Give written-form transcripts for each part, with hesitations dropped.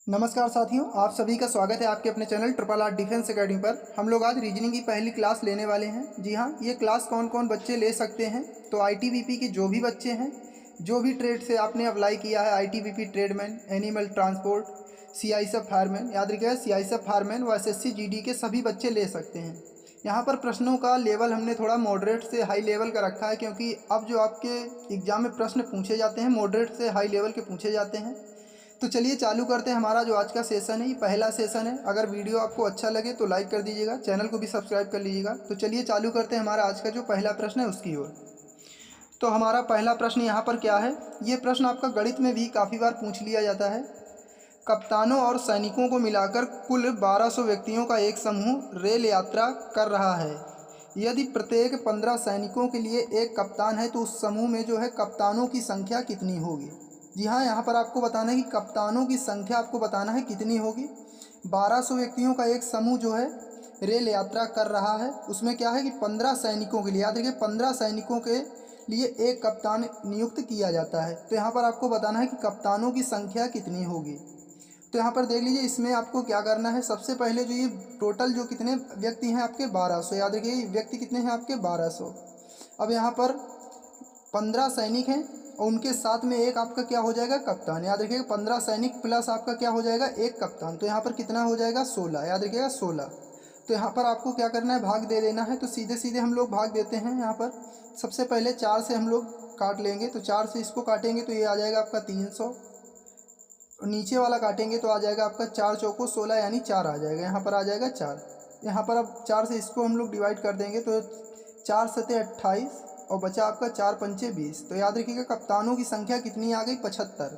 नमस्कार साथियों, आप सभी का स्वागत है आपके अपने channel triple R defence academy पर। हम लोग आज रीजनिंग की पहली क्लास लेने वाले हैं। जी हाँ, ये क्लास कौन कौन बच्चे ले सकते हैं? तो आईटीबीपी के जो भी बच्चे हैं, जो भी ट्रेड से आपने अप्लाई किया है, ITBP tradesman, animal transport, CISF fireman, याद रखिएगा सीआईएसएफ फायरमैन व एसएससी जीडी के सभी बच्चे ले सकते हैं। यहाँ पर प्रश्नों का लेवल हमने थोड़ा मॉडरेट से हाई लेवल का रखा है, क्योंकि अब जो आपके एग्जाम में प्रश्न पूछे जाते हैं मॉडरेट से हाई लेवल के पूछे जाते हैं। तो चलिए चालू करते हैं। हमारा जो आज का सेशन है ये पहला सेशन है। अगर वीडियो आपको अच्छा लगे तो लाइक कर दीजिएगा, चैनल को भी सब्सक्राइब कर लीजिएगा। तो चलिए चालू करते हैं हमारा आज का जो पहला प्रश्न है उसकी ओर। तो हमारा पहला प्रश्न यहाँ पर क्या है? ये प्रश्न आपका गणित में भी काफ़ी बार पूछ लिया जाता है। कप्तानों और सैनिकों को मिलाकर कुल 1200 व्यक्तियों का एक समूह रेल यात्रा कर रहा है। यदि प्रत्येक 15 सैनिकों के लिए एक कप्तान है तो उस समूह में जो है कप्तानों की संख्या कितनी होगी? जी हाँ, यहाँ पर आपको बताना है कि कप्तानों की संख्या आपको बताना है कितनी होगी। 1200 व्यक्तियों का एक समूह जो है रेल यात्रा कर रहा है, उसमें क्या है कि 15 सैनिकों के लिए, याद रखिए 15 सैनिकों के लिए एक कप्तान नियुक्त किया जाता है। तो यहाँ पर आपको बताना है कि कप्तानों की संख्या कितनी होगी। तो यहाँ पर देख लीजिए, इसमें आपको क्या करना है। सबसे पहले जो ये टोटल जो कितने व्यक्ति हैं आपके 1200, याद रखिए व्यक्ति कितने हैं आपके 1200। अब यहाँ पर 15 सैनिक हैं और उनके साथ में एक आपका क्या हो जाएगा कप्तान। याद रखिएगा 15 सैनिक प्लस आपका क्या हो जाएगा एक कप्तान। तो यहाँ पर कितना हो जाएगा 16, याद रखिएगा 16। तो यहाँ पर आपको क्या करना है, भाग दे देना है। तो सीधे सीधे हम लोग भाग देते हैं। यहाँ पर सबसे पहले 4 से हम लोग काट लेंगे। तो 4 से इसको काटेंगे तो ये आ जाएगा आपका 300, और नीचे वाला काटेंगे तो आ जाएगा आपका 4 चौको 16, यानी 4 आ जाएगा। यहाँ पर आ जाएगा 4। यहाँ पर अब 4 से इसको हम लोग डिवाइड कर देंगे तो 4 सते 28 और बचा आपका 4 पंचे 20। तो याद रखिएगा कप्तानों की संख्या कितनी आ गई 75।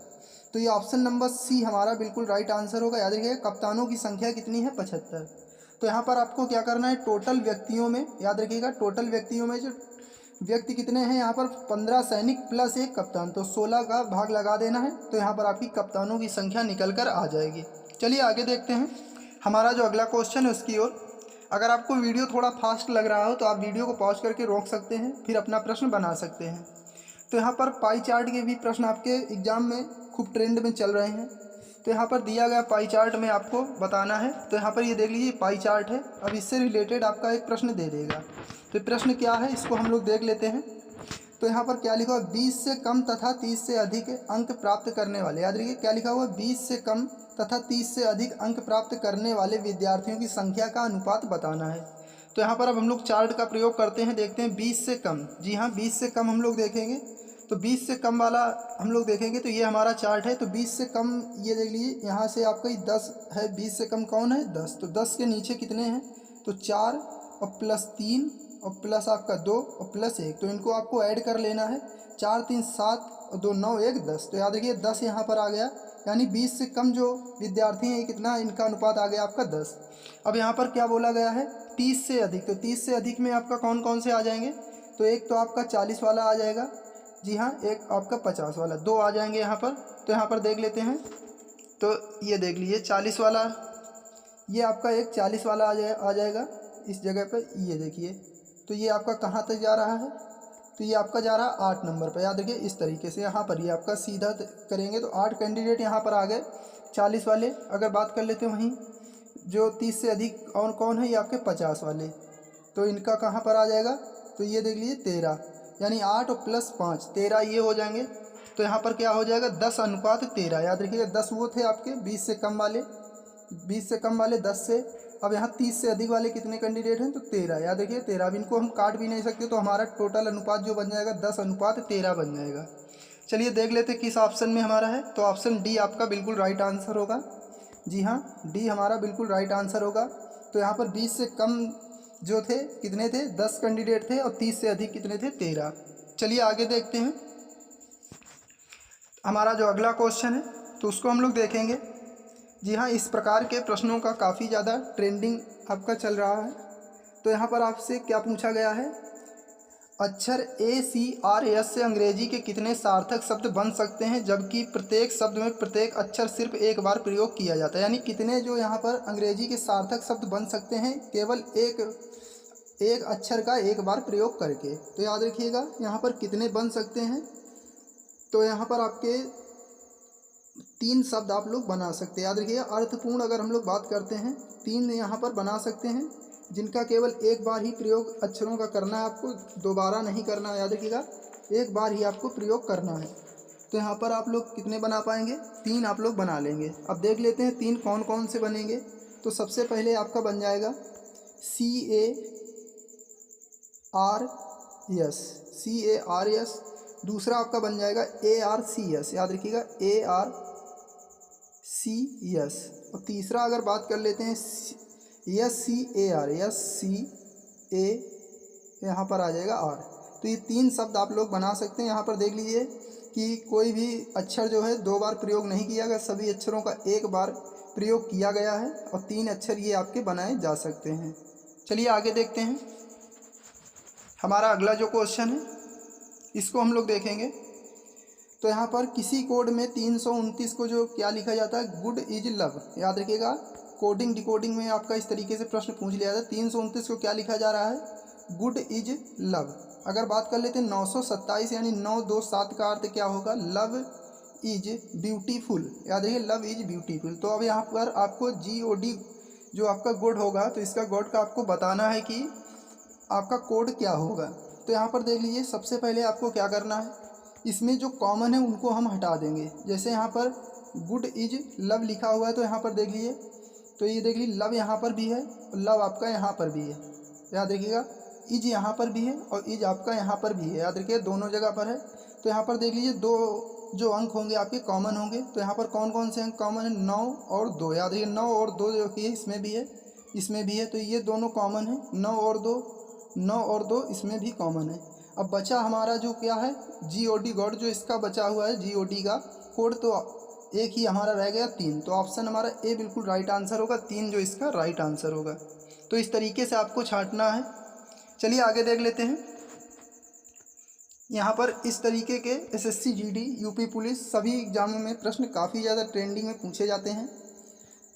तो ये ऑप्शन नंबर सी हमारा बिल्कुल राइट आंसर होगा। याद रखिएगा कप्तानों की संख्या कितनी है 75। तो यहाँ पर आपको क्या करना है, टोटल व्यक्तियों में, याद रखिएगा टोटल व्यक्तियों में जो व्यक्ति कितने हैं यहाँ पर 15 सैनिक प्लस एक कप्तान, तो 16 का भाग लगा देना है। तो यहाँ पर आपकी कप्तानों की संख्या निकल कर आ जाएगी। चलिए आगे देखते हैं हमारा जो अगला क्वेश्चन है उसकी ओर। अगर आपको वीडियो थोड़ा फास्ट लग रहा हो तो आप वीडियो को पॉज करके रोक सकते हैं, फिर अपना प्रश्न बना सकते हैं। तो यहाँ पर पाई चार्ट के भी प्रश्न आपके एग्जाम में खूब ट्रेंड में चल रहे हैं। तो यहाँ पर दिया गया पाई चार्ट में आपको बताना है। तो यहाँ पर ये देख लीजिए पाई चार्ट है। अब इससे रिलेटेड आपका एक प्रश्न दे देगा। तो प्रश्न क्या है इसको हम लोग देख लेते हैं। तो यहाँ पर क्या लिखा हुआ, 20 से कम तथा 30 से अधिक अंक प्राप्त करने वाले, याद रखिए क्या लिखा हुआ, 20 से कम तथा 30 से अधिक अंक प्राप्त करने वाले विद्यार्थियों की संख्या का अनुपात बताना है। तो यहाँ पर अब हम लोग चार्ट का प्रयोग करते हैं, देखते हैं 20 से कम। जी हाँ, 20 से कम हम लोग देखेंगे। तो 20 से कम वाला हम लोग देखेंगे तो ये हमारा चार्ट है। तो 20 से कम ये देख लीजिए, यहाँ से आपका 10 है। 20 से कम कौन है 10। तो 10 के नीचे कितने हैं, तो 4 और प्लस 3 और प्लस आपका 2 और प्लस 1। तो इनको आपको ऐड कर लेना है। 4 3 7 और 2 9 1 10। तो याद रखिए 10 यहाँ पर आ गया, यानी 20 से कम जो विद्यार्थी हैं कितना, इनका अनुपात आ गया आपका 10। अब यहाँ पर क्या बोला गया है, 30 से अधिक। तो 30 से अधिक में आपका कौन कौन से आ जाएंगे, तो एक तो आपका 40 वाला आ जाएगा। जी हाँ, एक आपका 50 वाला, 2 आ जाएंगे यहाँ पर। तो यहाँ पर देख लेते हैं। तो ये देख लीजिए 40 वाला, ये आपका एक 40 वाला आ जाएगा इस जगह पर। ये देखिए, तो ये आपका कहाँ तक जा रहा है, तो ये आपका जा रहा है 8 नंबर पर। याद रखिए इस तरीके से यहाँ पर ये आपका सीधा करेंगे तो 8 कैंडिडेट यहाँ पर आ गए 40 वाले। अगर बात कर लेते हैं वहीं जो 30 से अधिक और कौन है, ये आपके 50 वाले। तो इनका कहाँ पर आ जाएगा, तो ये देख लीजिए 13, यानी 8 और प्लस 5 13 ये हो जाएंगे। तो यहाँ पर क्या हो जाएगा 10 अनुपात 13। याद रखिएगा 10 वो थे आपके 20 से कम वाले, 20 से कम वाले 10 से। अब यहाँ 30 से अधिक वाले कितने कैंडिडेट हैं, तो 13। याद रखिए 13। अब इनको हम काट भी नहीं सकते, तो हमारा टोटल अनुपात जो बन जाएगा 10 अनुपात 13 बन जाएगा। चलिए देख लेते हैं किस ऑप्शन में हमारा है। तो ऑप्शन डी आपका बिल्कुल राइट आंसर होगा। जी हाँ, डी हमारा बिल्कुल राइट आंसर होगा। तो यहाँ पर 20 से कम जो थे कितने थे, 10 कैंडिडेट थे, और 30 से अधिक कितने थे, 13। चलिए आगे देखते हैं हमारा जो अगला क्वेश्चन है तो उसको हम लोग देखेंगे। जी हाँ, इस प्रकार के प्रश्नों का काफ़ी ज़्यादा ट्रेंडिंग आपका चल रहा है। तो यहाँ पर आपसे क्या पूछा गया है, अक्षर ACRS से अंग्रेजी के कितने सार्थक शब्द बन सकते हैं जबकि प्रत्येक शब्द में प्रत्येक अक्षर सिर्फ एक बार प्रयोग किया जाता है। यानी कितने जो यहाँ पर अंग्रेजी के सार्थक शब्द बन सकते हैं केवल एक अक्षर का एक बार प्रयोग करके। तो याद रखिएगा यहाँ पर कितने बन सकते हैं। तो यहाँ पर आपके तीन शब्द आप लोग बना सकते हैं। याद रखिएगा, अर्थपूर्ण अगर हम लोग बात करते हैं, तीन यहाँ पर बना सकते हैं, जिनका केवल एक बार ही प्रयोग अक्षरों का करना है, आपको दोबारा नहीं करना है। याद रखिएगा, एक बार ही आपको प्रयोग करना है। तो यहाँ पर आप लोग कितने बना पाएंगे? तीन आप लोग बना लेंगे। अब देख लेते हैं तीन कौन कौन से बनेंगे। तो सबसे पहले आपका बन जाएगा CARS, CARS। दूसरा आपका बन जाएगा ARCS, याद रखिएगा ARCS। और तीसरा अगर बात कर लेते हैं SCAR, SCA, यहाँ पर आ जाएगा R। तो ये तीन शब्द आप लोग बना सकते हैं। यहाँ पर देख लीजिए कि कोई भी अक्षर जो है दो बार प्रयोग नहीं किया गया, सभी अक्षरों का एक बार प्रयोग किया गया है और तीन अक्षर ये आपके बनाए जा सकते हैं। चलिए आगे देखते हैं। हमारा अगला जो क्वेश्चन है इसको हम लोग देखेंगे। तो यहाँ पर किसी कोड में 329 को जो क्या लिखा जाता है? Good is love. याद रखिएगा, कोडिंग डिकोडिंग में आपका इस तरीके से प्रश्न पूछ लिया जाता है। 329 को क्या लिखा जा रहा है? Good is love. अगर बात कर लेते हैं 927 यानी 927 का अर्थ क्या होगा? Love is beautiful. याद रखिए, लव इज ब्यूटीफुल। तो अब यहाँ पर आपको GOD जो आपका गुड होगा, तो इसका गुड का आपको बताना है कि आपका कोड क्या होगा। तो यहाँ पर देख लीजिए, सबसे पहले आपको क्या करना है, इसमें जो कॉमन है उनको हम हटा देंगे। जैसे यहाँ पर गुड इज लव लिखा हुआ है, तो यहाँ पर देख लीजिए, तो ये देख लीजिए लव यहाँ पर भी है और लव आपका यहाँ पर भी है। याद रखिएगा, इज यहाँ पर भी है और इज आपका यहाँ पर भी है। याद रखिए, दोनों जगह पर है। तो यहाँ पर देख लीजिए, दो जो अंक होंगे आपके कॉमन होंगे। तो यहाँ पर कौन कौन से अंक कॉमन है? 9 और 2। याद रखिए, 9 और 2 जो कि इसमें भी है, इसमें भी है। तो ये दोनों कॉमन है, 9 और 2, 9 और 2 इसमें भी कॉमन है। अब बचा हमारा जो क्या है? GOD गॉड, जो इसका बचा हुआ है GOD का कोड। तो एक ही हमारा रह गया 3। तो ऑप्शन हमारा ए बिल्कुल राइट आंसर होगा, 3 जो इसका राइट आंसर होगा। तो इस तरीके से आपको छांटना है। चलिए आगे देख लेते हैं। यहाँ पर इस तरीके के SSC GD UP पुलिस सभी एग्जामों में प्रश्न काफ़ी ज़्यादा ट्रेंडिंग में पूछे जाते हैं।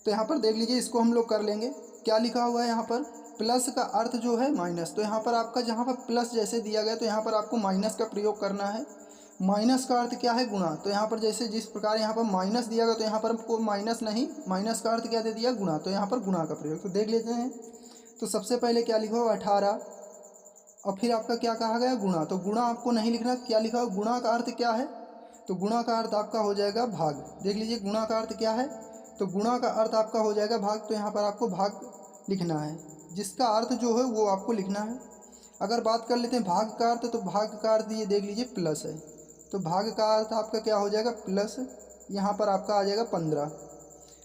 तो यहाँ पर देख लीजिए, इसको हम लोग कर लेंगे। क्या लिखा हुआ है यहाँ पर? प्लस का अर्थ जो है माइनस। तो यहाँ पर आपका जहाँ पर प्लस जैसे दिया गया, तो यहाँ पर आपको माइनस का प्रयोग करना है। माइनस का अर्थ क्या है? गुणा। तो यहाँ पर जैसे जिस प्रकार यहाँ पर माइनस दिया गया, तो यहाँ पर आपको माइनस नहीं, माइनस का अर्थ क्या दे दिया? गुणा। तो यहाँ पर गुणा का प्रयोग। तो देख लेते हैं। तो सबसे पहले क्या लिखा हुआ? 18। और फिर आपका क्या कहा गया? गुणा। तो गुणा आपको नहीं लिखना, क्या लिखा हुआ? गुणा का अर्थ क्या है? तो गुणा का अर्थ आपका हो जाएगा भाग। देख लीजिए, गुणा का अर्थ क्या है? तो गुणा का अर्थ आपका हो जाएगा भाग। तो यहाँ पर आपको भाग लिखना है, जिसका अर्थ जो है वो आपको लिखना है। अगर बात कर लेते हैं भाग का अर्थ, तो भाग का अर्थ ये देख लीजिए प्लस है। तो भाग का अर्थ आपका क्या हो जाएगा? प्लस। यहाँ पर आपका आ जाएगा 15।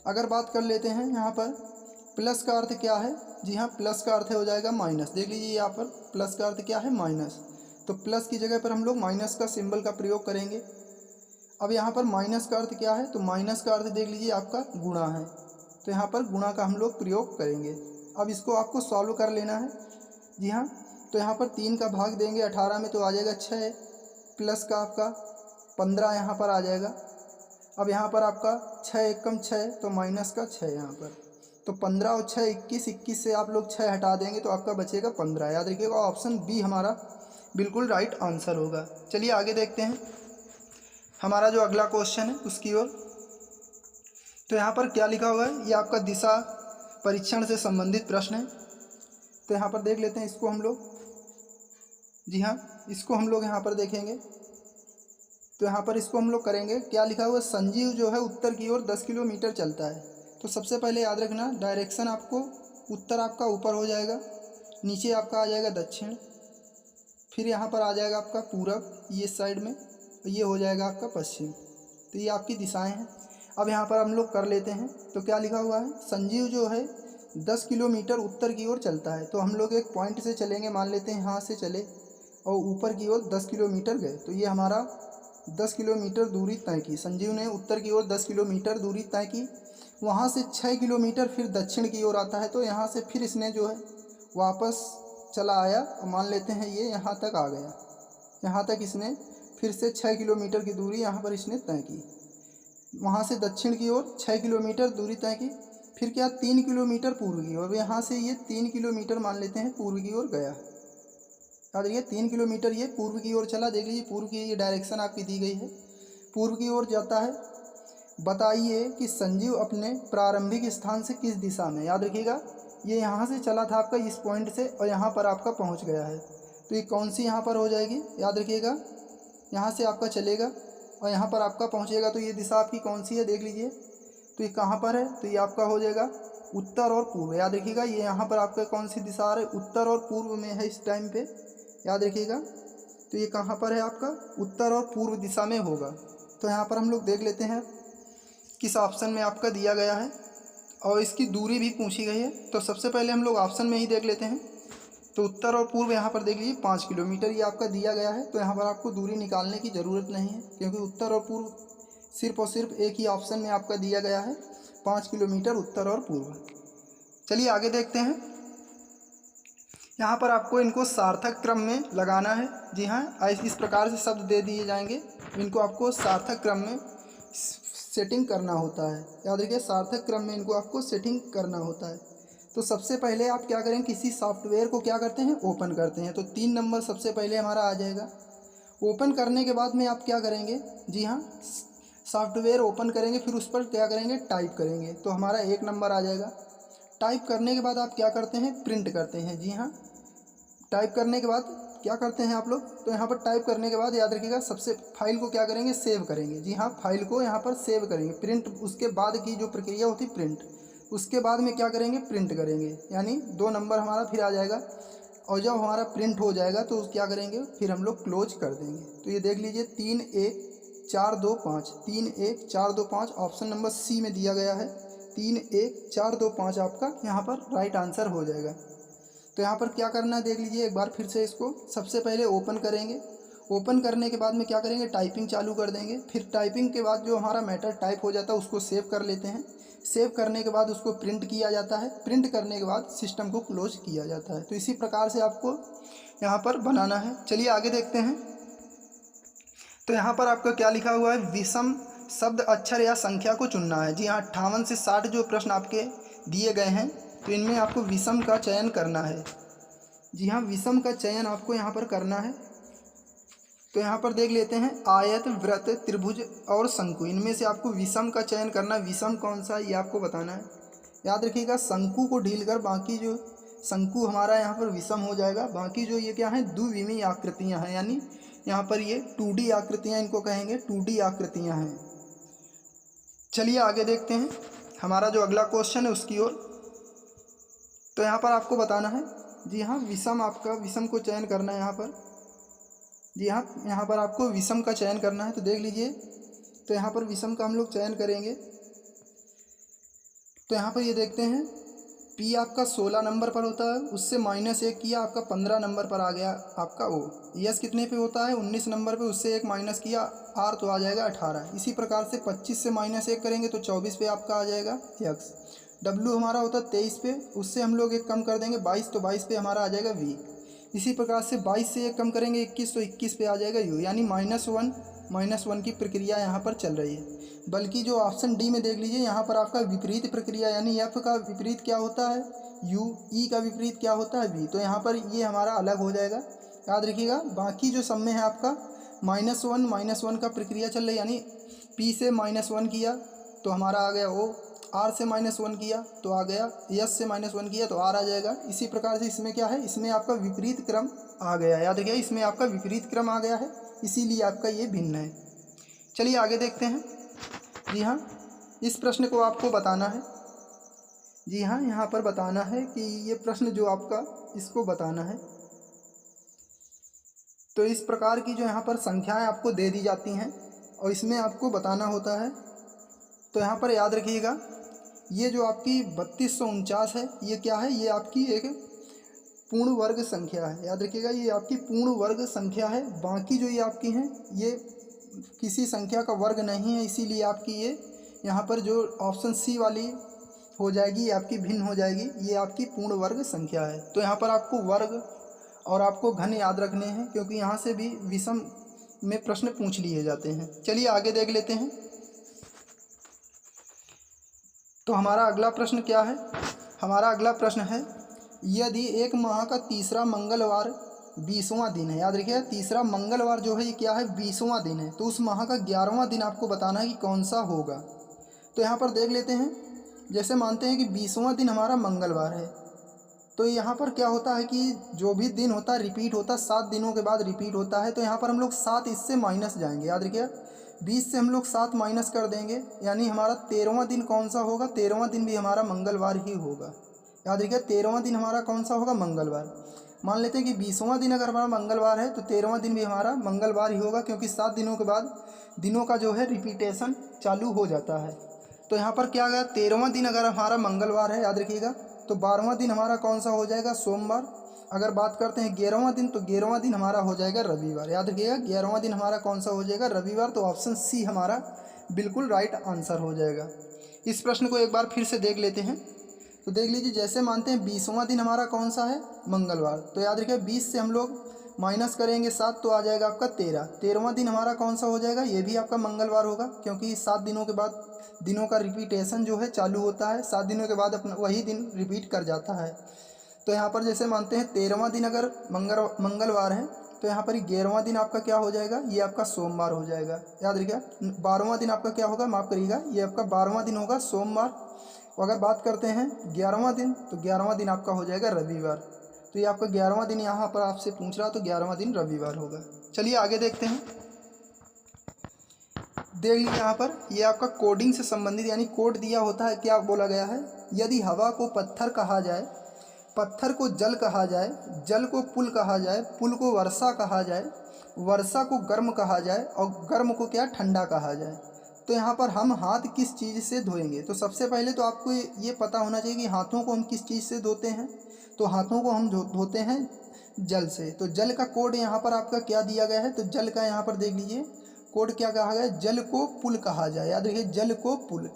अगर बात कर लेते हैं यहाँ पर प्लस का अर्थ क्या है? जी हाँ, प्लस का अर्थ हो जाएगा माइनस। देख लीजिए, यहाँ पर प्लस का अर्थ क्या है? माइनस। तो प्लस की जगह पर हम लोग माइनस का सिंबल का प्रयोग करेंगे। अब यहाँ पर माइनस का अर्थ क्या है? तो माइनस का अर्थ देख लीजिए आपका गुणा है। तो यहाँ पर गुणा का हम लोग प्रयोग करेंगे। अब इसको आपको सॉल्व कर लेना है। जी हाँ, तो यहाँ पर 3 का भाग देंगे 18 में, तो आ जाएगा 6, प्लस का आपका 15 यहाँ पर आ जाएगा। अब यहाँ पर आपका 6 एकम 6, तो माइनस का 6 यहाँ पर। तो 15 और 6 21, 21 से आप लोग 6 हटा देंगे तो आपका बचेगा 15। याद रखिएगा, ऑप्शन बी हमारा बिल्कुल राइट आंसर होगा। चलिए आगे देखते हैं हमारा जो अगला क्वेश्चन है उसकी ओर। तो यहाँ पर क्या लिखा हुआ है? ये आपका दिशा परीक्षण से संबंधित प्रश्न है। तो यहाँ पर देख लेते हैं इसको हम लोग। जी हाँ, इसको हम लोग यहाँ पर देखेंगे। तो यहाँ पर इसको हम लोग करेंगे। क्या लिखा हुआ है? संजीव जो है उत्तर की ओर 10 किलोमीटर चलता है। तो सबसे पहले याद रखना, डायरेक्शन आपको उत्तर आपका ऊपर हो जाएगा, नीचे आपका आ जाएगा दक्षिण, फिर यहाँ पर आ जाएगा आपका पूरब ये साइड में, ये हो जाएगा आपका पश्चिम। तो ये आपकी दिशाएं हैं। अब यहाँ पर हम लोग कर लेते हैं। तो क्या लिखा हुआ है? संजीव जो है 10 किलोमीटर उत्तर की ओर चलता है। तो हम लोग एक पॉइंट से चलेंगे, मान लेते हैं यहाँ से चले और ऊपर की ओर 10 किलोमीटर गए। तो ये हमारा 10 किलोमीटर दूरी तय की। संजीव ने उत्तर की ओर 10 किलोमीटर दूरी तय की। वहाँ से 6 किलोमीटर फिर दक्षिण की ओर आता है। तो यहाँ से फिर इसने जो है वापस चला आया और मान लेते हैं ये यहाँ तक आ गया। यहाँ तक इसने फिर से 6 किलोमीटर की दूरी यहाँ पर इसने तय की। वहाँ से दक्षिण की ओर 6 किलोमीटर दूरी तय की। फिर क्या? 3 किलोमीटर पूर्व की ओर। यहाँ से ये 3 किलोमीटर मान लेते हैं पूर्व की ओर गया। याद रखिए, 3 किलोमीटर ये पूर्व की ओर चला। देख लीजिए, पूर्व की ये डायरेक्शन आपकी दी गई है, पूर्व की ओर जाता है। बताइए कि संजीव अपने प्रारंभिक स्थान से किस दिशा में। याद रखिएगा, ये यहाँ से चला था आपका इस पॉइंट से और यहाँ पर आपका पहुँच गया है, तो ये कौन सी यहाँ पर हो जाएगी। याद रखिएगा, यहाँ से आपका चलेगा और यहाँ पर आपका पहुँचेगा, तो ये दिशा आपकी कौन सी है देख लीजिए। तो ये कहाँ पर है, तो ये आपका हो जाएगा उत्तर और पूर्व। याद रखिएगा, ये यहाँ पर आपका कौन सी दिशा आ रही है, उत्तर और पूर्व में है इस टाइम पे। याद रखिएगा, तो ये कहाँ पर है आपका उत्तर और पूर्व दिशा में होगा। तो यहाँ पर हम लोग देख लेते हैं किस ऑप्शन में आपका दिया गया है और इसकी दूरी भी पूछी गई है। तो सबसे पहले हम लोग ऑप्शन में ही देख लेते हैं। तो उत्तर और पूर्व यहाँ पर देख लीजिए 5 किलोमीटर ये आपका दिया गया है। तो यहाँ पर आपको दूरी निकालने की ज़रूरत नहीं है, क्योंकि उत्तर और पूर्व सिर्फ और सिर्फ एक ही ऑप्शन में आपका दिया गया है, 5 किलोमीटर उत्तर और पूर्व। चलिए आगे देखते हैं। यहाँ पर आपको इनको सार्थक क्रम में लगाना है। जी हाँ, इस प्रकार से शब्द दे दिए जाएंगे, इनको आपको सार्थक क्रम में सेटिंग करना होता है। याद रखिए, सार्थक क्रम में इनको आपको सेटिंग करना होता है। तो सबसे पहले आप क्या करें, किसी सॉफ्टवेयर को क्या करते हैं, ओपन करते हैं। तो 3 नंबर सबसे पहले हमारा आ जाएगा। ओपन करने के बाद में आप क्या करेंगे, जी हाँ, सॉफ्टवेयर ओपन करेंगे, फिर उस पर क्या करेंगे, टाइप करेंगे, तो हमारा 1 नंबर आ जाएगा। टाइप करने के बाद आप क्या करते हैं, प्रिंट करते हैं। जी हाँ, टाइप करने के बाद क्या करते हैं आप लोग, तो यहाँ पर टाइप करने के बाद याद रखिएगा, सबसे फाइल को क्या करेंगे, सेव करेंगे। जी हाँ, फाइल को यहाँ पर सेव करेंगे। प्रिंट उसके बाद की जो प्रक्रिया होती है प्रिंट, उसके बाद में क्या करेंगे, प्रिंट करेंगे, यानी 2 नंबर हमारा फिर आ जाएगा। और जब हमारा प्रिंट हो जाएगा तो क्या करेंगे, फिर हम लोग क्लोज कर देंगे। तो ये देख लीजिए 3 1 4 2 5, 3 1 4 2 5 ऑप्शन नंबर सी में दिया गया है। 3 1 4 2 5 आपका यहाँ पर राइट आंसर हो जाएगा। तो यहाँ पर क्या करना है देख लीजिए एक बार फिर से। इसको सबसे पहले ओपन करेंगे। ओपन करने के बाद में क्या करेंगे, टाइपिंग चालू कर देंगे। फिर टाइपिंग के बाद जो हमारा मैटर टाइप हो जाता है उसको सेव कर लेते हैं। सेव करने के बाद उसको प्रिंट किया जाता है। प्रिंट करने के बाद सिस्टम को क्लोज किया जाता है। तो इसी प्रकार से आपको यहाँ पर बनाना है। चलिए आगे देखते हैं। तो यहाँ पर आपका क्या लिखा हुआ है, विषम शब्द, अक्षर या संख्या को चुनना है। जी हाँ, 58 से 60 जो प्रश्न आपके दिए गए हैं, तो इनमें आपको विषम का चयन करना है। जी हाँ, विषम का चयन आपको यहाँ पर करना है। तो यहाँ पर देख लेते हैं, आयत, वृत्त, त्रिभुज और शंकु, इनमें से आपको विषम का चयन करना है। विषम कौन सा है ये आपको बताना है। याद रखिएगा, शंकु को ढील कर बाकी जो शंकु हमारा यहाँ पर विषम हो जाएगा। बाकी जो ये क्या है, द्विविमीय आकृतियाँ हैं, यानी यहाँ पर ये 2D आकृतियाँ इनको कहेंगे, 2D आकृतियाँ हैं। चलिए आगे देखते हैं हमारा जो अगला क्वेश्चन है उसकी ओर। तो यहाँ पर आपको बताना है, जी हाँ, विषम, आपका विषम को चयन करना है यहाँ पर। जी हाँ, यहाँ पर आपको विषम का चयन करना है। तो देख लीजिए, तो यहाँ पर विषम का हम लोग चयन करेंगे। तो यहाँ पर ये देखते हैं, P आपका 16 नंबर पर होता है, उससे -1 किया, आपका 15 नंबर पर आ गया आपका O। यस कितने पे होता है, 19 नंबर पे, उससे 1 माइनस किया, R तो आ जाएगा 18। इसी प्रकार से 25 से -1 करेंगे तो 24 पे आपका आ जाएगा X। W हमारा होता है 23 पे, उससे हम लोग 1 कम कर देंगे 22, तो 22 पे हमारा आ जाएगा V। इसी प्रकार से 22 से 1 कम करेंगे 21, तो 21 पे आ जाएगा U, यानी -1 की प्रक्रिया यहाँ पर चल रही है। बल्कि जो ऑप्शन डी में देख लीजिए, यहाँ पर आपका विपरीत प्रक्रिया, यानी F का विपरीत क्या होता है U, E का विपरीत क्या होता है V। तो यहाँ पर ये हमारा अलग हो जाएगा। याद रखिएगा, बाकी जो सब में है आपका -1 का प्रक्रिया चल रही है, यानी P से -1 किया तो हमारा आ गया O, R से -1 किया तो आ गया, S से -1 किया तो R आ जाएगा। इसी प्रकार से इसमें क्या है, इसमें आपका विपरीत क्रम आ गया। याद रखिए, इसमें आपका विपरीत क्रम आ गया है, इसीलिए आपका ये भिन्न है। चलिए आगे देखते हैं। जी हाँ, इस प्रश्न को आपको बताना है। जी हाँ, यहाँ पर बताना है कि ये प्रश्न जो आपका, इसको बताना है। तो इस प्रकार की जो यहाँ पर संख्याएं आपको दे दी जाती हैं और इसमें आपको बताना होता है। तो यहाँ पर याद रखिएगा, ये जो आपकी 3249 है, ये क्या है, ये आपकी एक पूर्ण वर्ग संख्या है। याद रखिएगा, ये आपकी पूर्ण वर्ग संख्या है। बाकी जो ये आपकी हैं, ये किसी संख्या का वर्ग नहीं है, इसीलिए आपकी ये यहाँ पर जो ऑप्शन सी वाली हो जाएगी, ये आपकी भिन्न हो जाएगी। ये आपकी पूर्ण वर्ग संख्या है। तो यहाँ पर आपको वर्ग और आपको घन याद रखने हैं, क्योंकि यहाँ से भी विषम में प्रश्न पूछ लिए जाते हैं। चलिए आगे देख लेते हैं। तो हमारा अगला प्रश्न क्या है, हमारा अगला प्रश्न है, यदि एक माह का तीसरा मंगलवार 20वां दिन है। याद रखिए, तीसरा मंगलवार जो है ये क्या है, 20वां दिन है, तो उस माह का 11वां दिन आपको बताना है कि कौन सा होगा। तो यहाँ पर देख लेते हैं, जैसे मानते हैं कि 20वां दिन हमारा मंगलवार है, तो यहाँ पर क्या होता है कि जो भी दिन होता है रिपीट होता है, 7 दिनों के बाद रिपीट होता है। तो यहाँ पर हम लोग 7 इससे माइनस जाएंगे, याद रखिए 20 से हम लोग 7 माइनस कर देंगे, यानी हमारा 13वां दिन कौन सा होगा, 13वां दिन भी हमारा मंगलवार ही होगा। याद रखिए 13वां दिन हमारा कौन सा होगा, मंगलवार। मान लेते हैं कि 20वां दिन अगर हमारा मंगलवार है तो 13वां दिन भी हमारा मंगलवार ही होगा, क्योंकि 7 दिनों के बाद दिनों का जो है रिपीटेशन चालू हो जाता है। तो यहाँ पर क्या गया, 13वां दिन अगर हमारा मंगलवार है, याद रखिएगा, तो 12वां दिन हमारा कौन सा हो जाएगा, सोमवार। अगर बात करते हैं 11वां दिन, तो 11वां दिन हमारा हो जाएगा रविवार। याद रखिएगा 11वां दिन हमारा कौन सा हो जाएगा, रविवार। तो ऑप्शन सी हमारा बिल्कुल राइट आंसर हो जाएगा। इस प्रश्न को एक बार फिर से देख लेते हैं। तो देख लीजिए, जैसे मानते हैं 20वां दिन हमारा कौन सा है, मंगलवार। तो याद रखिए 20 से हम लोग माइनस करेंगे 7, तो आ जाएगा आपका 13। 13वां दिन हमारा कौन सा हो जाएगा, ये भी आपका मंगलवार होगा, क्योंकि 7 दिनों के बाद दिनों का रिपीटेशन जो है चालू होता है। 7 दिनों के बाद अपना वही दिन रिपीट कर जाता है। तो यहाँ पर जैसे मानते हैं 13वां दिन अगर मंगलवार है, तो यहाँ पर 11वां दिन आपका क्या हो जाएगा, ये आपका सोमवार हो जाएगा। याद रखिएगा 12वां दिन आपका क्या होगा, माफ़ करिएगा, ये आपका 12वां दिन होगा, सोमवार। और अगर बात करते हैं 11वां दिन, तो 11वां दिन आपका हो जाएगा रविवार। तो ये आपका 11वां दिन यहाँ पर आपसे पूछ रहा, तो 11वां दिन रविवार होगा। चलिए आगे देखते हैं। देख लीजिए यहाँ पर ये आपका कोडिंग से संबंधित, यानी कोड दिया होता है। क्या बोला गया है, यदि हवा को पत्थर कहा जाए, पत्थर को जल कहा जाए, जल को पुल कहा जाए, पुल को वर्षा कहा जाए, वर्षा को गर्म कहा जाए, और गर्म को क्या, ठंडा कहा जाए। तो यहाँ पर हम हाथ किस चीज़ से धोएंगे। तो सबसे पहले तो आपको ये पता होना चाहिए कि हाथों को हम किस चीज़ से धोते हैं। तो हाथों को हम धोते हैं जल से। तो जल का कोड यहाँ पर आपका क्या दिया गया है, तो जल का यहाँ पर देख लीजिए कोड क्या कहा गया है, जल को पुल कहा जाए। याद रखिए जल को पुल,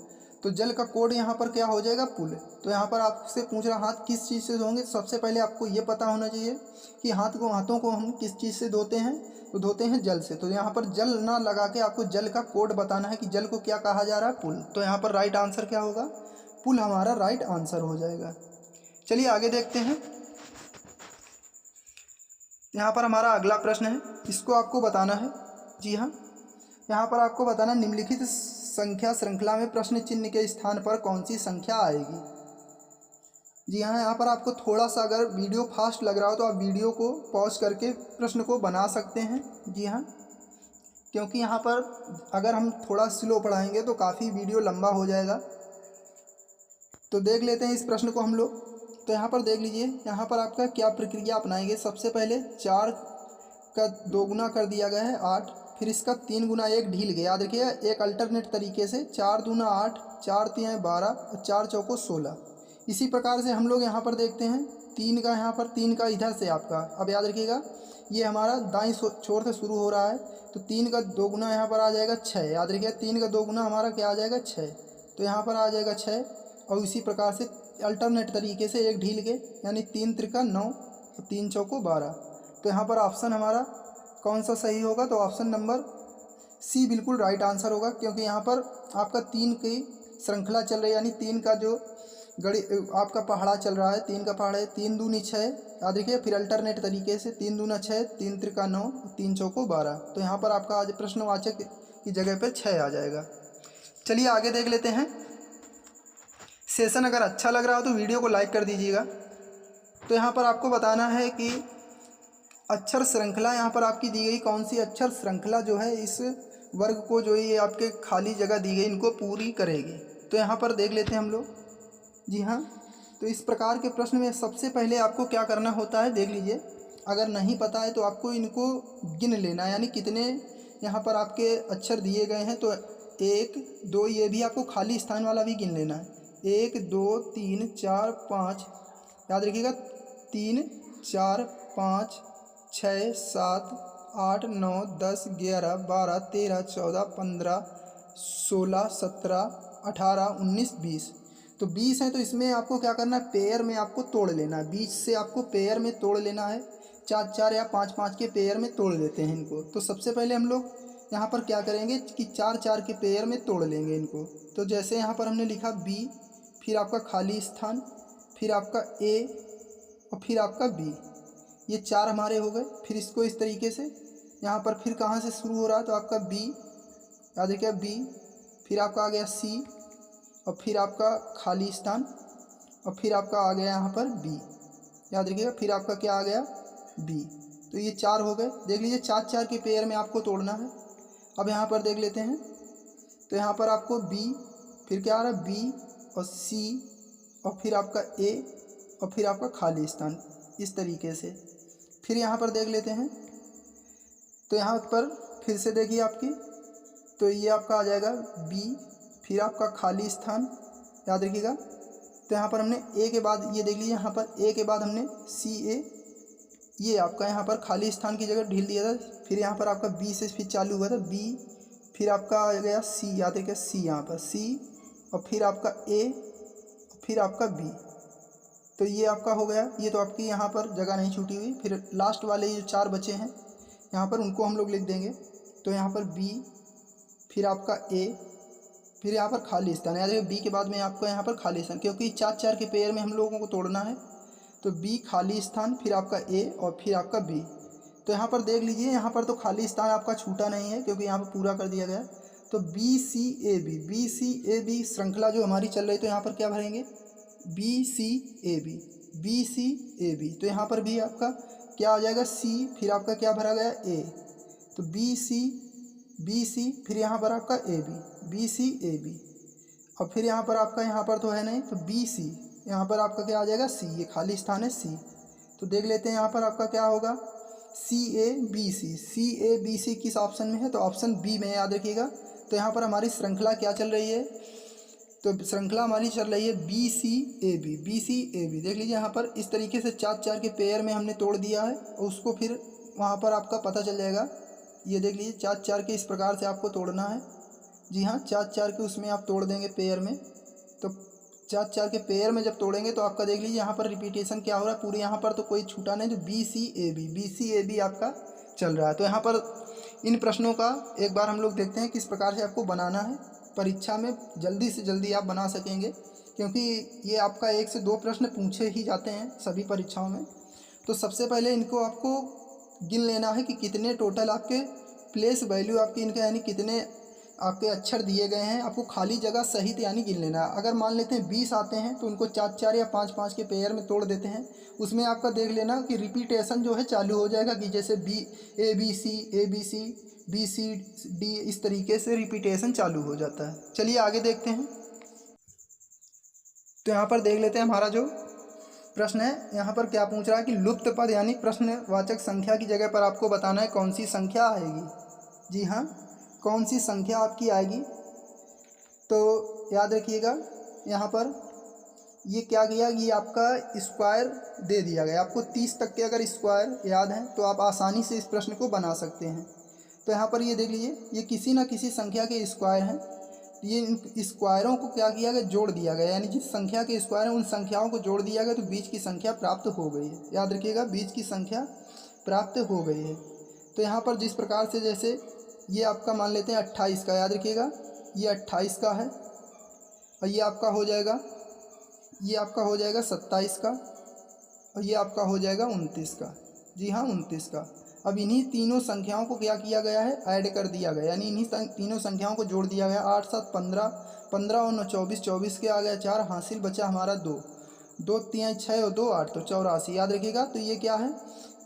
तो जल का कोड यहाँ पर क्या हो जाएगा, पुल। तो यहाँ पर आपसे पूछ रहा हाथ किस चीज़ से धोएंगे। सबसे पहले आपको ये पता होना चाहिए कि हाथों को हम किस चीज़ से धोते हैं, तो धोते हैं जल से। तो यहाँ पर जल ना लगा के आपको जल का कोड बताना है कि जल को क्या कहा जा रहा है, पुल। तो यहाँ पर राइट आंसर क्या होगा, पुल हमारा राइट आंसर हो जाएगा। चलिए आगे देखते हैं। यहाँ पर हमारा अगला प्रश्न है, इसको आपको बताना है। जी हाँ, यहाँ पर आपको बताना, निम्नलिखित संख्या श्रृंखला में प्रश्न चिन्ह के स्थान पर कौन सी संख्या आएगी। जी हाँ, यहाँ पर आपको थोड़ा सा अगर वीडियो फास्ट लग रहा हो तो आप वीडियो को पॉज करके प्रश्न को बना सकते हैं। जी हाँ, क्योंकि यहाँ पर अगर हम थोड़ा स्लो पढ़ाएंगे तो काफ़ी वीडियो लंबा हो जाएगा। तो देख लेते हैं इस प्रश्न को हम लोग। तो यहाँ पर देख लीजिए, यहाँ पर आपका क्या प्रक्रिया अपनाएंगे। सबसे पहले 4 का 2 गुना कर दिया गया है 8, फिर इसका 3 गुना 1 ढील गया। याद रखिए एक अल्टरनेट तरीके से 4 दूना 8, 4 तियाँ 12 और 4 चौको 16। इसी प्रकार से हम लोग यहाँ पर देखते हैं 3 का, यहाँ पर 3 का इधर से आपका, अब याद रखिएगा ये हमारा दाईं छोर से शुरू हो रहा है। तो 3 का 2 गुना यहाँ पर आ जाएगा 6। याद रखिए 3 का 2 गुना हमारा क्या आ जाएगा, 6। तो यहाँ पर आ जाएगा 6। और इसी प्रकार से अल्टरनेट तरीके से 1 ढील के, यानी 3 त्रिका 9 और 3 चौको 12। तो यहाँ पर ऑप्शन हमारा कौन सा सही होगा, तो ऑप्शन नंबर सी बिल्कुल राइट आंसर होगा, क्योंकि यहाँ पर आपका 3 की श्रृंखला चल रही है, यानी 3 का जो गड़ी आपका पहाड़ा चल रहा है, 3 का पहाड़ा है, 3 दूनी 6। याद रखिए फिर अल्टरनेट तरीके से 3 दूना 6, 3 त्रिका 9, 3 चौको 12। तो यहाँ पर आपका आज प्रश्नवाचक की जगह पर 6 आ जाएगा। चलिए आगे देख लेते हैं। सेशन अगर अच्छा लग रहा हो तो वीडियो को लाइक कर दीजिएगा। तो यहाँ पर आपको बताना है कि अक्षर श्रृंखला यहाँ पर आपकी दी गई, कौन सी अक्षर श्रृंखला जो है इस वर्ग को, जो ये आपके खाली जगह दी गई, इनको पूरी करेगी। तो यहाँ पर देख लेते हैं हम लोग। जी हाँ, तो इस प्रकार के प्रश्न में सबसे पहले आपको क्या करना होता है, देख लीजिए। अगर नहीं पता है तो आपको इनको गिन लेना, यानी कितने यहाँ पर आपके अक्षर दिए गए हैं। तो 1 2, ये भी आपको खाली स्थान वाला भी गिन लेना है। 1 2 3 4 5, याद रखिएगा 3 4 5 6 7 8 9 10 11 12 13 14 15 16 17 18 19 20। तो 20 है, तो इसमें आपको क्या करना है, पेयर में आपको तोड़ लेना है। 20 से आपको पेयर में तोड़ लेना है, 4 4 या 5 5 के पेयर में तोड़ लेते हैं इनको। तो सबसे पहले हम लोग यहाँ पर क्या करेंगे कि 4 4 के पेयर में तोड़ लेंगे इनको। तो जैसे यहाँ पर हमने लिखा B, फिर आपका खाली स्थान, फिर आपका A और फिर आपका B, ये 4 हमारे हो गए। फिर इसको इस तरीके से यहाँ पर फिर कहाँ से शुरू हो रहा है, तो आपका B, याद रखिए B, फिर आपका आ गया C, और फिर आपका खाली स्थान, और फिर आपका आ गया यहाँ पर बी, याद रखिएगा, फिर आपका क्या आ गया बी। तो ये 4 हो गए। देख लीजिए 4-4 के पेयर में आपको तोड़ना है। अब यहाँ पर देख लेते हैं, तो यहाँ पर आपको बी, फिर क्या आ रहा है बी और सी, और फिर आपका ए, और फिर आपका खाली स्थान, इस तरीके से। फिर यहाँ पर देख लेते हैं, तो यहाँ पर फिर से देखिए आपकी, तो ये आपका आ जाएगा बी, फिर आपका खाली स्थान, याद रखिएगा। तो यहाँ पर हमने ए के बाद, ये देख लीजिए यहाँ पर ए के बाद हमने सी ए, ये आपका यहाँ पर खाली स्थान की जगह ढील दिया था। फिर यहाँ पर आपका बी से फिर चालू हुआ था बी, फिर आपका आ गया सी, याद रखिएगा सी, यहाँ पर सी, और फिर आपका ए, फिर आपका बी। तो ये आपका हो गया। ये तो आपकी यहाँ पर जगह नहीं छूटी हुई। फिर लास्ट वाले ये 4 बचे हैं, यहाँ पर उनको हम लोग लिख देंगे। तो यहाँ पर बी, फिर आपका ए, फिर यहाँ पर खाली स्थान, याद रखिए बी के बाद में आपका यहाँ पर खाली स्थान, क्योंकि 4-4 के पेयर में हम लोगों को तोड़ना है। तो बी खाली स्थान, फिर आपका ए, और फिर आपका बी। तो यहाँ पर देख लीजिए, यहाँ पर तो खाली स्थान आपका छूटा नहीं है, क्योंकि यहाँ पर पूरा कर दिया गया। तो B C A B, B C A B श्रृंखला जो हमारी चल रही, तो यहाँ पर क्या भरेंगे B C A B, B C A B. तो यहाँ पर भी आपका क्या आ जाएगा सी, फिर आपका क्या भरा गया ए, तो बी सी, फिर यहाँ पर आपका A B, B C A B, और फिर यहाँ पर आपका, यहाँ पर तो है नहीं, तो बी सी, यहाँ पर आपका क्या आ जाएगा सी, ये खाली स्थान है सी। तो देख लेते हैं यहाँ पर आपका क्या होगा सी A B C, C A B सी किस ऑप्शन में है, तो ऑप्शन बी में, याद रखिएगा। तो यहाँ पर हमारी श्रृंखला क्या चल रही है, तो श्रृंखला हमारी चल रही है B C A B, B C A B. देख लीजिए यहाँ पर इस तरीके से 4-4 के पेयर में हमने तोड़ दिया है, और उसको फिर वहाँ पर आपका पता चल जाएगा। ये देख लीजिए 4-4 के इस प्रकार से आपको तोड़ना है। जी हाँ, 4-4 के उसमें आप तोड़ देंगे पेयर में। तो 4-4 के पेयर में जब तोड़ेंगे तो आपका देख लीजिए यहाँ पर रिपीटेशन क्या हो रहा है पूरे, यहाँ पर तो कोई छूटा नहीं, तो B C A B, B C A B आपका चल रहा है। तो यहाँ पर इन प्रश्नों का एक बार हम लोग देखते हैं किस प्रकार से आपको बनाना है, परीक्षा में जल्दी से जल्दी आप बना सकेंगे, क्योंकि ये आपका 1 से 2 प्रश्न पूछे ही जाते हैं सभी परीक्षाओं में। तो सबसे पहले इनको आपको गिन लेना है कि कितने टोटल आपके प्लेस वैल्यू आपके इनके, यानी कितने आपके अक्षर दिए गए हैं। आपको खाली जगह सहित यानी गिन लेना है। अगर मान लेते हैं 20 आते हैं तो उनको 4-4 या 5-5 के पेयर में तोड़ देते हैं। उसमें आपका देख लेना कि रिपीटेशन जो है चालू हो जाएगा, कि जैसे A B C B C D, इस तरीके से रिपीटेशन चालू हो जाता है। चलिए आगे देखते हैं। तो यहाँ पर देख लेते हैं हमारा जो प्रश्न है, यहाँ पर क्या पूछ रहा है कि लुप्त पद यानी प्रश्नवाचक संख्या की जगह पर आपको बताना है कौन सी संख्या आएगी। जी हाँ, कौन सी संख्या आपकी आएगी। तो याद रखिएगा यहाँ पर ये क्या किया, ये आपका स्क्वायर दे दिया गया आपको। 30 तक के अगर स्क्वायर याद हैं तो आप आसानी से इस प्रश्न को बना सकते हैं। तो यहाँ पर ये देख लीजिए, ये किसी न किसी संख्या के स्क्वायर हैं। ये इन स्क्वायरों को क्या किया गया, जोड़ दिया गया, यानी जिस संख्या के स्क्वायर हैं उन संख्याओं को जोड़ दिया गया, तो बीच की संख्या प्राप्त हो गई है। याद रखिएगा, बीच की संख्या प्राप्त हो गई है। तो यहाँ पर जिस प्रकार से, जैसे ये आपका मान लेते हैं 28 का, याद रखिएगा ये 28 का है, और ये आपका हो जाएगा, ये आपका हो जाएगा 27 का, और ये आपका हो जाएगा 29 का। जी हाँ, 29 का। अब इन्हीं तीनों संख्याओं को क्या किया गया है, ऐड कर दिया गया, यानी इन्हीं तीनों संख्याओं को जोड़ दिया गया। 8 7 15, 15 और 9 24, 24 के आ गया 4, हासिल बचा हमारा 2, 2 3 6 और 2 8, तो 84। याद रखिएगा, तो ये क्या है,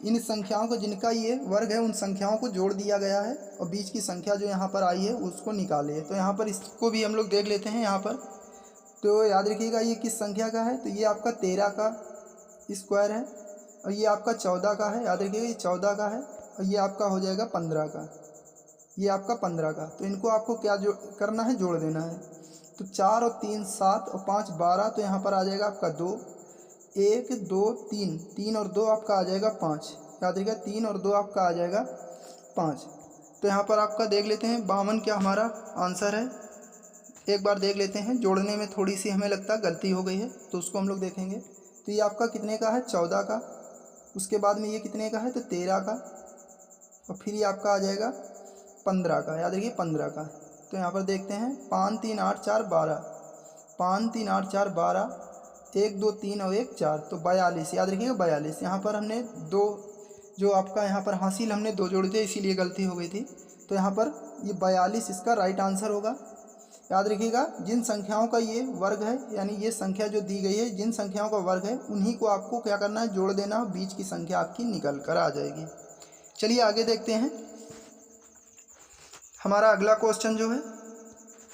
इन संख्याओं को जिनका ये वर्ग है उन संख्याओं को जोड़ दिया गया है, और बीच की संख्या जो यहाँ पर आई है उसको निकाले। तो यहाँ पर इसको भी हम लोग देख लेते हैं यहाँ पर। तो याद रखिएगा ये किस संख्या का है, तो ये आपका 13 का स्क्वायर है, और ये आपका 14 का है। याद रखिएगा ये 14 का है, और ये आपका हो जाएगा 15 का, ये आपका 15 का। तो इनको आपको क्या जो करना है, जोड़ देना है। तो 4 और 3 7 और 5 12, तो यहाँ पर आ जाएगा आपका 2, 1 2 3, 3 और 2 आपका आ जाएगा 5। याद रखिएगा 3 और 2 आपका आ जाएगा 5। तो यहाँ पर आपका देख लेते हैं 52 क्या हमारा आंसर है। एक बार देख लेते हैं, जोड़ने में थोड़ी सी हमें लगता है गलती हो गई है, तो उसको हम लोग देखेंगे। तो ये आपका कितने का है, 14 का। उसके बाद में ये कितने का है, तो 13 का, और फिर ये आपका आ जाएगा 15 का। याद रखिए 15 का। तो यहाँ पर देखते हैं 5 3 8 4 12, 5 3 8 4 12, 1 2 3 और 1 4, तो 42। याद रखिएगा 42। यहाँ पर हमने 2 जो आपका यहाँ पर हासिल हमने 2 जोड़े थे, इसीलिए गलती हो गई थी। तो यहाँ पर ये 42 इसका राइट आंसर होगा। याद रखिएगा, जिन संख्याओं का ये वर्ग है, यानी ये संख्या जो दी गई है जिन संख्याओं का वर्ग है उन्हीं को आपको क्या करना है, जोड़ देना, और बीच की संख्या आपकी निकल कर आ जाएगी। चलिए आगे देखते हैं। हमारा अगला क्वेश्चन जो है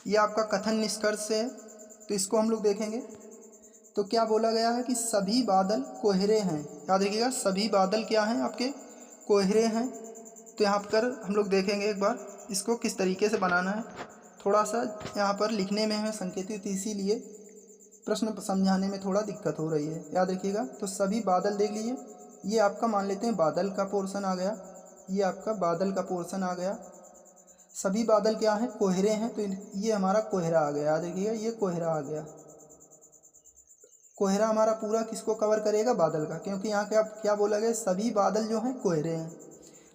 ये आपका कथन निष्कर्ष से है, तो इसको हम लोग देखेंगे। तो क्या बोला गया है कि सभी बादल कोहरे हैं। याद रखिएगा, सभी बादल क्या हैं, आपके कोहरे हैं। तो यहाँ पर हम लोग देखेंगे एक बार इसको किस तरीके से बनाना है। थोड़ा सा यहाँ पर लिखने में हमें संकेतित, इसीलिए प्रश्न समझाने में थोड़ा दिक्कत हो रही है। याद रखिएगा, तो सभी बादल देख लीजिए, ये आपका मान लेते हैं बादल का पोर्शन आ गया, ये आपका बादल का पोर्शन आ गया। सभी बादल क्या हैं, कोहरे हैं, तो ये हमारा कोहरा आ गया। याद रखिएगा, ये कोहरा आ गया। कोहरा हमारा पूरा किसको कवर करेगा, बादल का, क्योंकि यहाँ क्या बोला गया, सभी बादल जो हैं कोहरे हैं।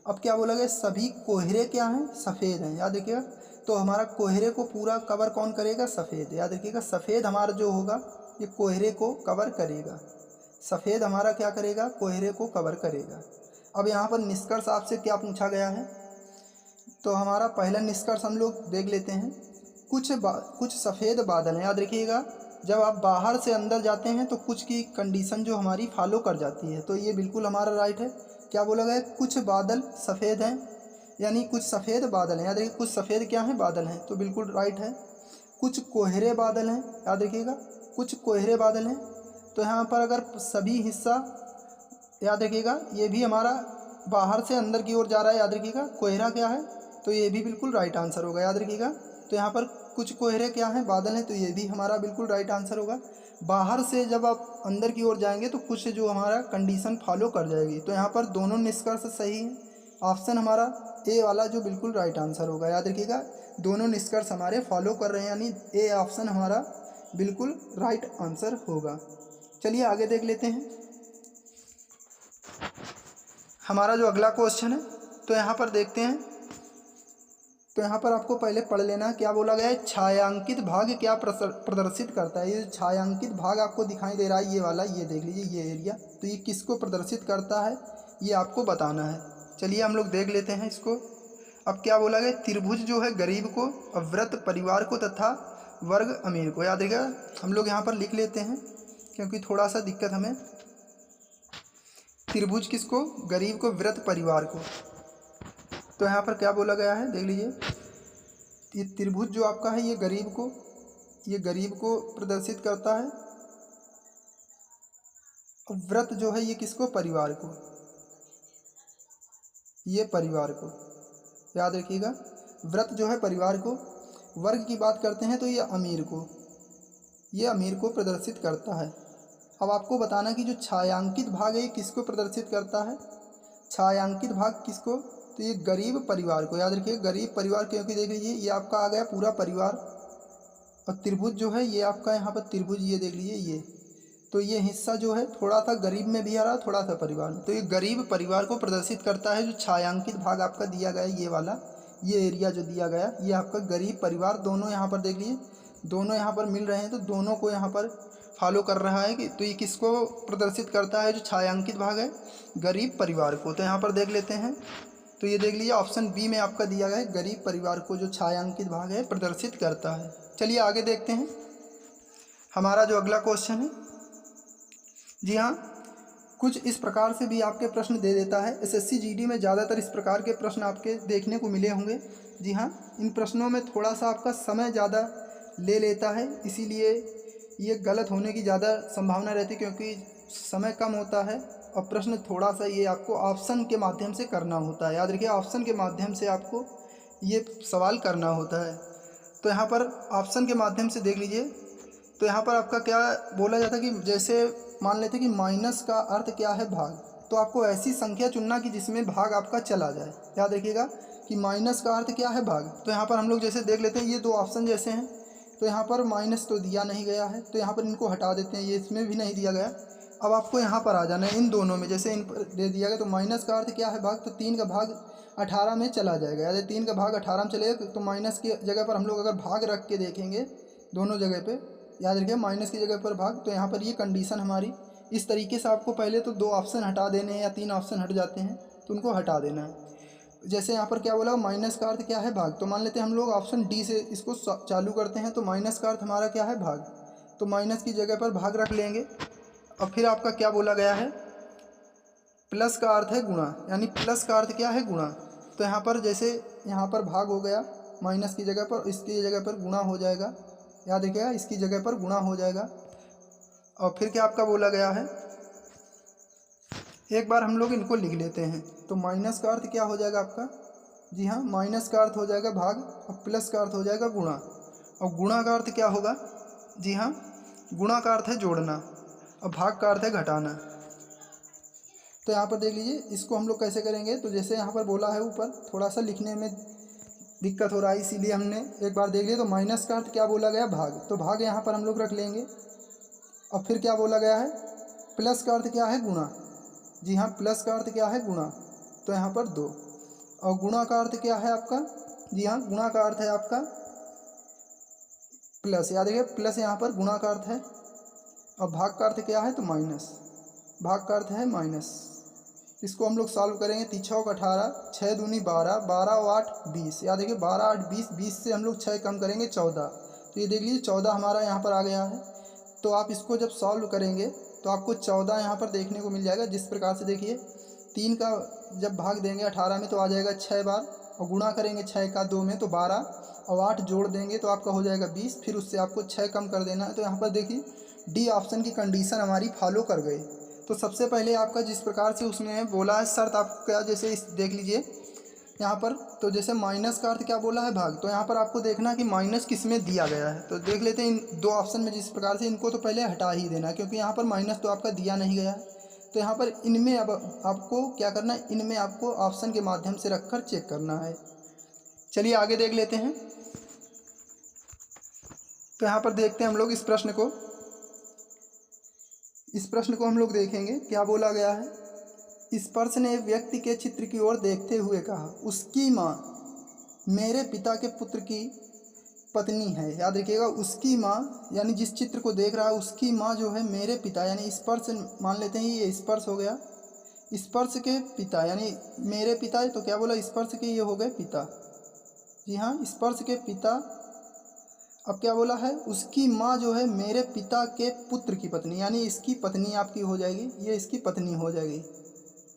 अब क्या बोला गया, सभी कोहरे क्या हैं, सफ़ेद हैं। याद रखिएगा, तो हमारा कोहरे को पूरा कवर कौन करेगा, सफ़ेद। याद रखिएगा, सफ़ेद हमारा जो होगा ये कोहरे को कवर करेगा। सफ़ेद हमारा क्या करेगा, कोहरे को कवर करेगा। अब यहाँ पर निष्कर्ष आपसे क्या पूछा गया है, तो हमारा पहला निष्कर्ष हम लोग देख लेते हैं। कुछ सफ़ेद बादल हैं। याद रखिएगा, जब आप बाहर से अंदर जाते हैं तो कुछ की कंडीशन जो हमारी फॉलो कर जाती है, तो ये बिल्कुल हमारा राइट है। क्या बोला गया, कुछ बादल सफ़ेद हैं, यानी कुछ सफ़ेद बादल हैं। याद रखिए, कुछ सफ़ेद क्या हैं, बादल हैं, तो बिल्कुल राइट है। कुछ कोहरे बादल हैं। याद रखिएगा, कुछ कोहरे बादल हैं। तो यहाँ पर अगर सभी हिस्सा, याद रखिएगा, ये भी हमारा बाहर से अंदर की ओर जा रहा है। याद रखिएगा, कोहरा क्या है, तो ये भी बिल्कुल राइट आंसर होगा। याद रखिएगा, तो यहाँ पर कुछ कोहरे क्या हैं, बादल हैं, तो ये भी हमारा बिल्कुल राइट आंसर होगा। बाहर से जब आप अंदर की ओर जाएंगे तो कुछ जो हमारा कंडीशन फॉलो कर जाएगी, तो यहाँ पर दोनों निष्कर्ष सही हैं। ऑप्शन हमारा ए वाला जो बिल्कुल राइट आंसर होगा। याद रखिएगा, दोनों निष्कर्ष हमारे फॉलो कर रहे हैं, यानी ए ऑप्शन हमारा बिल्कुल राइट आंसर होगा। चलिए आगे देख लेते हैं हमारा जो अगला क्वेश्चन है। तो यहाँ पर देखते हैं, तो यहाँ पर आपको पहले पढ़ लेना है। क्या बोला गया है, छायांकित भाग क्या प्रदर्शित करता है। ये छायांकित भाग आपको दिखाई दे रहा है, ये वाला, ये देख लीजिए, ये एरिया, तो ये किसको प्रदर्शित करता है, ये आपको बताना है। चलिए हम लोग देख लेते हैं इसको। अब क्या बोला गया, त्रिभुज जो है गरीब को, व्रत परिवार को, तथा वर्ग अमीर को। याद रखिएगा, हम लोग यहाँ पर लिख लेते हैं क्योंकि थोड़ा सा दिक्कत हमें। त्रिभुज किसको, गरीब को, व्रत परिवार को। तो यहाँ पर क्या बोला गया है, देख लीजिए, ये त्रिभुज जो आपका है ये गरीब को प्रदर्शित करता है, और व्रत जो है ये किसको, परिवार को, ये परिवार को। याद रखिएगा, व्रत जो है परिवार को, वर्ग की बात करते हैं तो ये अमीर को प्रदर्शित करता है। अब आपको बताना कि जो छायांकित भाग है ये किसको प्रदर्शित करता है, छायांकित भाग किसको, तो ये गरीब परिवार को। याद रखिए, गरीब परिवार, क्योंकि देख लीजिए ये आपका आ गया पूरा परिवार, और त्रिभुज जो है ये आपका यहाँ पर त्रिभुज, ये देख लीजिए, ये तो ये हिस्सा जो है थोड़ा सा गरीब में भी आ रहा है, थोड़ा सा परिवार में, तो ये गरीब परिवार को प्रदर्शित करता है। जो छायांकित भाग आपका दिया गया है, ये वाला, ये एरिया जो दिया गया, ये आपका गरीब परिवार, दोनों यहाँ पर देख लीजिए, दोनों यहाँ पर मिल रहे हैं, तो दोनों को यहाँ पर फॉलो कर रहा है कि, तो ये किसको प्रदर्शित करता है, जो छायांकित भाग है, गरीब परिवार को। तो यहाँ पर देख लेते हैं, तो ये देख लीजिए ऑप्शन बी में आपका दिया गया है, गरीब परिवार को जो छायांकित भाग है प्रदर्शित करता है। चलिए आगे देखते हैं हमारा जो अगला क्वेश्चन है। जी हाँ, कुछ इस प्रकार से भी आपके प्रश्न दे देता है। एसएससी जीडी में ज़्यादातर इस प्रकार के प्रश्न आपके देखने को मिले होंगे। जी हाँ, इन प्रश्नों में थोड़ा सा आपका समय ज़्यादा ले लेता है, इसीलिए ये गलत होने की ज़्यादा संभावना रहती है, क्योंकि समय कम होता है और प्रश्न थोड़ा सा ये आपको ऑप्शन के माध्यम से करना होता है। याद रखिए, ऑप्शन के माध्यम से आपको ये सवाल करना होता है। तो यहाँ पर ऑप्शन के माध्यम से देख लीजिए, तो यहाँ पर आपका क्या बोला जाता है कि जैसे मान लेते हैं कि माइनस का अर्थ क्या है, भाग, तो आपको ऐसी संख्या चुनना कि जिसमें भाग आपका चला जाए। याद रखिएगा कि माइनस का अर्थ क्या है, भाग। तो यहाँ पर हम लोग जैसे देख लेते हैं, ये दो ऑप्शन जैसे हैं, तो यहाँ पर माइनस तो दिया नहीं गया है, तो यहाँ पर इनको हटा देते हैं, ये इसमें भी नहीं दिया गया। अब आपको यहाँ पर आ जाना है, इन दोनों में, जैसे इन पर दे दिया गया, तो माइनस का अर्थ क्या है, भाग, तो 3 का भाग 18 में चला जाएगा। यानी 3 का भाग 18 में चलेगा, तो माइनस की जगह पर हम लोग अगर भाग रख के देखेंगे दोनों जगह पे, याद रखिए माइनस की जगह पर भाग, तो यहाँ पर ये कंडीशन हमारी इस तरीके से आपको पहले तो 2 ऑप्शन हटा देने हैं, या 3 ऑप्शन हट जाते हैं तो उनको हटा देना है। जैसे यहाँ पर क्या बोला, माइनस का अर्थ क्या है, भाग। तो मान लेते हैं हम लोग ऑप्शन डी से इसको चालू करते हैं। तो माइनस का अर्थ हमारा क्या है, भाग। तो माइनस की जगह पर भाग रख लेंगे। और फिर आपका क्या बोला गया है, प्लस का अर्थ है गुणा, यानी प्लस का अर्थ क्या है, गुणा। तो यहाँ पर जैसे यहाँ पर भाग हो गया माइनस की जगह पर, इसकी जगह पर गुणा हो जाएगा। याद रखिएगा, इसकी जगह पर गुणा हो जाएगा। और फिर क्या आपका बोला गया है, एक बार हम लोग इनको लिख लेते हैं। तो माइनस का अर्थ क्या हो जाएगा आपका, जी हाँ, माइनस का अर्थ हो जाएगा भाग, और प्लस का अर्थ हो जाएगा गुणा। और गुणा का अर्थ क्या होगा, जी हाँ, गुणा का अर्थ है जोड़ना, और भाग का अर्थ है घटाना। तो यहाँ पर देख लीजिए, इसको हम लोग कैसे करेंगे। तो जैसे यहाँ पर बोला है ऊपर, थोड़ा सा लिखने में दिक्कत हो रहा है, इसीलिए हमने एक बार देख लिया। तो माइनस का अर्थ क्या बोला गया, भाग। तो भाग यहाँ पर हम लोग रख लेंगे। और फिर क्या बोला गया है, प्लस का अर्थ क्या है, गुणा। जी हाँ, प्लस का अर्थ क्या है, गुणा। तो यहाँ पर 2। और गुणा का अर्थ क्या है आपका, जी हाँ, गुणा का अर्थ है आपका प्लस। याद रखिए, प्लस यहाँ पर गुणा का अर्थ है। और भाग का अर्थ क्या है, तो माइनस। भाग का अर्थ है माइनस। इसको हम लोग सॉल्व करेंगे। 3 छः 18, 6 दूनी 12, 12 और 8 20। याद देखिए, 12 8 20, 20 से हम लोग 6 कम करेंगे 14। तो ये देख लीजिए 14 हमारा यहाँ पर आ गया है। तो आप इसको जब सॉल्व करेंगे तो आपको 14 यहाँ पर देखने को मिल जाएगा। जिस प्रकार से देखिए, 3 का जब भाग देंगे 18 में तो आ जाएगा 6 बार, और गुणा करेंगे 6 का 2 में तो 12, और 8 जोड़ देंगे तो आपका हो जाएगा 20। फिर उससे आपको 6 कम कर देना है। तो यहाँ पर देखिए, डी ऑप्शन की कंडीशन हमारी फॉलो कर गए। तो सबसे पहले आपका जिस प्रकार से उसने बोला है शर्त, आपका जैसे इस देख लीजिए यहाँ पर। तो जैसे माइनस का अर्थ क्या बोला है, भाग। तो यहाँ पर आपको देखना है कि माइनस किस में दिया गया है। तो देख लेते हैं इन 2 ऑप्शन में। जिस प्रकार से इनको तो पहले हटा ही देना है, क्योंकि यहाँ पर माइनस तो आपका दिया नहीं गया है। तो यहाँ पर इनमें अब आपको क्या करना है, इनमें आपको ऑप्शन के माध्यम से रखकर चेक करना है। चलिए आगे देख लेते हैं। तो यहाँ पर देखते हैं हम लोग इस प्रश्न को। इस प्रश्न को हम लोग देखेंगे, क्या बोला गया है। स्पर्श ने व्यक्ति के चित्र की ओर देखते हुए कहा, उसकी माँ मेरे पिता के पुत्र की पत्नी है। याद रखिएगा, उसकी माँ यानी जिस चित्र को देख रहा है उसकी माँ जो है मेरे पिता, यानी स्पर्श मान लेते हैं ये स्पर्श हो गया। स्पर्श के पिता यानी मेरे पिता, तो क्या बोला, स्पर्श के ये हो गए पिता। जी हाँ, स्पर्श के पिता। अब क्या बोला है, उसकी माँ जो है मेरे पिता के पुत्र की पत्नी, यानी इसकी पत्नी आपकी हो जाएगी, ये इसकी पत्नी हो जाएगी।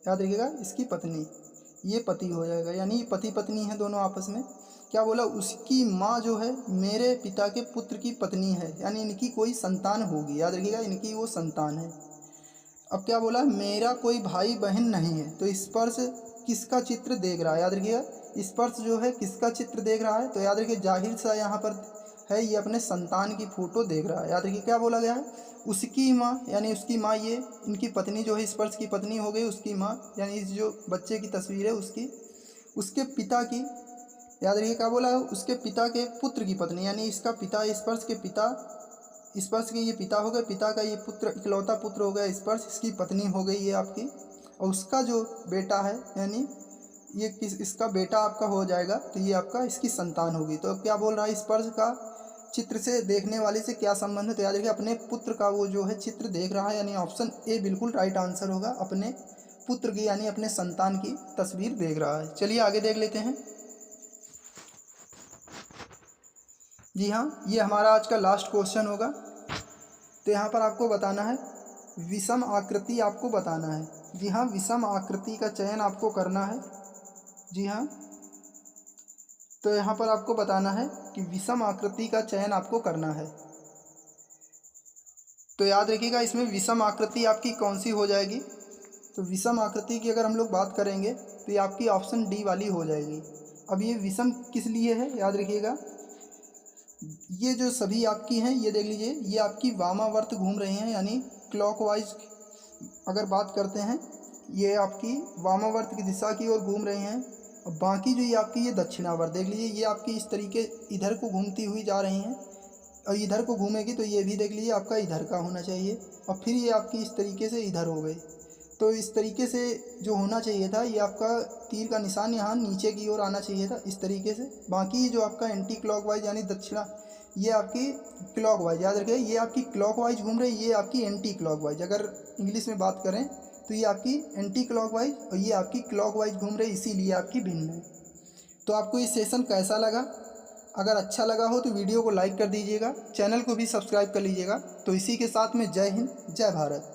याद रखिएगा, इसकी पत्नी, ये पति हो जाएगा, यानी पति पत्नी है दोनों आपस में। क्या बोला, उसकी माँ जो है मेरे पिता के पुत्र की पत्नी है, यानी इनकी कोई संतान होगी। याद रखिएगा, इनकी वो संतान है। अब क्या बोला, मेरा कोई भाई बहन नहीं है। तो स्पर्श किसका चित्र देख रहा है, याद रखिएगा, स्पर्श जो है किसका चित्र देख रहा है। तो याद रखिए, जाहिर सा यहाँ पर है, ये अपने संतान की फ़ोटो देख रहा है। याद रखिए, क्या बोला गया है, उसकी माँ, यानी उसकी माँ, ये इनकी पत्नी जो है स्पर्श की पत्नी हो गई, उसकी माँ, यानी इस जो बच्चे की तस्वीर है उसकी, उसके पिता की। याद रखिए, क्या बोला है, उसके पिता के पुत्र की पत्नी, यानी इसका पिता, स्पर्श के पिता, स्पर्श के ये पिता हो गए, पिता का ये पुत्र, इकलौता पुत्र हो गया स्पर्श, इसकी पत्नी हो गई ये आपकी। और उसका जो बेटा है, यानी ये इसका बेटा आपका हो जाएगा, तो ये आपका इसकी संतान होगी। तो क्या बोल रहा है, स्पर्श का चित्र से देखने वाले से क्या संबंध है। तो याद रखिए, अपने पुत्र का वो जो है चित्र देख रहा है, यानी ऑप्शन ए बिल्कुल राइट आंसर होगा। अपने पुत्र की यानी अपने संतान की तस्वीर देख रहा है। चलिए आगे देख लेते हैं। जी हाँ, ये हमारा आज का लास्ट क्वेश्चन होगा। तो यहाँ पर आपको बताना है विषम आकृति, आपको बताना है। जी हाँ, विषम आकृति का चयन आपको करना है। जी हाँ, तो यहाँ पर आपको बताना है कि विषम आकृति का चयन आपको करना है। तो याद रखिएगा, इसमें विषम आकृति आपकी कौन सी हो जाएगी। तो विषम आकृति की अगर हम लोग बात करेंगे तो ये आपकी ऑप्शन डी वाली हो जाएगी। अब ये विषम किस लिए है, याद रखिएगा, ये जो सभी आपकी हैं, ये देख लीजिए, ये आपकी वामावर्त घूम रही हैं, यानी क्लॉकवाइज अगर बात करते हैं, ये आपकी वामावर्त की दिशा की ओर घूम रही हैं। और बाकी जो ये आपकी ये दक्षिणावर्त, देख लीजिए, ये आपकी इस तरीके इधर को घूमती हुई जा रही हैं, और इधर को घूमेगी तो ये भी देख लीजिए आपका इधर का होना चाहिए। और फिर ये आपकी इस तरीके से इधर हो गई। तो इस तरीके से जो होना चाहिए था, ये आपका तीर का निशान यहाँ नीचे की ओर आना चाहिए था, इस तरीके से। बाकी जो आपका एंटी क्लॉकवाइज यानी दक्षिणा, ये आपकी क्लॉकवाइज, याद रखिए, ये आपकी क्लॉकवाइज घूम रही है, ये आपकी एंटी क्लॉकवाइज। अगर इंग्लिश में बात करें तो ये आपकी एंटी क्लॉकवाइज और ये आपकी क्लॉकवाइज घूम रही, इसीलिए आपकी भिन्न है। तो आपको ये सेशन कैसा लगा? अगर अच्छा लगा हो तो वीडियो को लाइक कर दीजिएगा, चैनल को भी सब्सक्राइब कर लीजिएगा। तो इसी के साथ में जय हिंद, जय भारत।